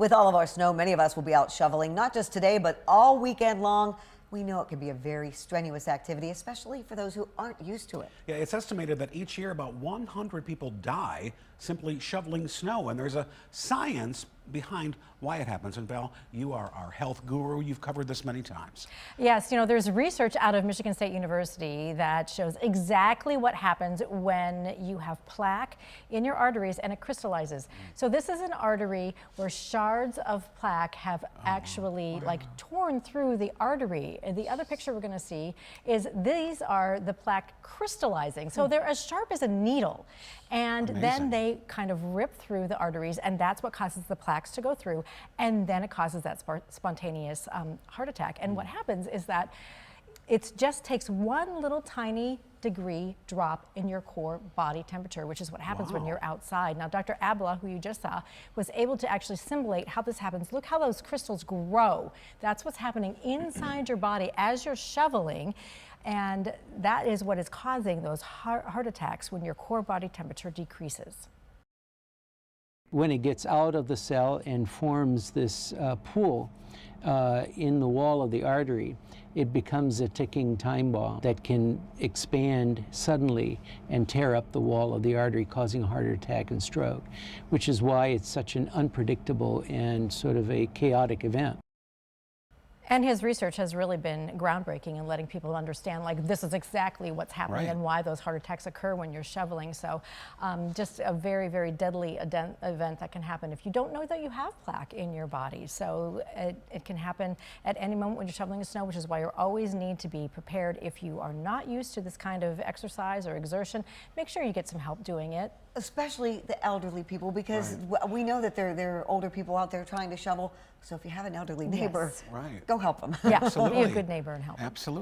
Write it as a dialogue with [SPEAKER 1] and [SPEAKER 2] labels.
[SPEAKER 1] With all of our snow, many of us will be out shoveling, not just today, but all weekend long. We know it can be a very strenuous activity, especially for those who aren't used to it.
[SPEAKER 2] Yeah, it's estimated that each year about 100 people die simply shoveling snow, and there's a science behind why it happens. And Val, you are our health guru. You've covered this many times.
[SPEAKER 3] Yes, you know, there's research out of Michigan State University that shows exactly what happens when you have plaque in your arteries and it crystallizes. So this is an artery where shards of plaque have actually torn through the artery. And the other picture we're going to see is these are the plaque crystallizing. So they're as sharp as a needle. And then they kind of rip through the arteries, and that's what causes the plaques to go through. And then it causes that spontaneous heart attack. And what happens is that it just takes one little tiny degree drop in your core body temperature, which is what happens when you're outside. Now, Dr. Abla, who you just saw, was able to actually simulate how this happens. Look how those crystals grow. That's what's happening inside your body as you're shoveling. And that is what is causing those heart attacks when your core body temperature decreases.
[SPEAKER 4] When it gets out of the cell and forms this pool in the wall of the artery, it becomes a ticking time bomb that can expand suddenly and tear up the wall of the artery, causing a heart attack and stroke, which is why it's such an unpredictable and sort of a chaotic event.
[SPEAKER 3] And his research has really been groundbreaking in letting people understand, like, this is exactly what's happening and why those heart attacks occur when you're shoveling. So just a very, very deadly event that can happen if you don't know that you have plaque in your body. So it can happen at any moment when you're shoveling snow, which is why you always need to be prepared. If you are not used to this kind of exercise or exertion, make sure you get some help doing it.
[SPEAKER 1] Especially the elderly people, because we know that there are older people out there trying to shovel. So if you have an elderly neighbor, go help them.
[SPEAKER 3] Yeah, be a good neighbor and help.
[SPEAKER 2] Absolutely.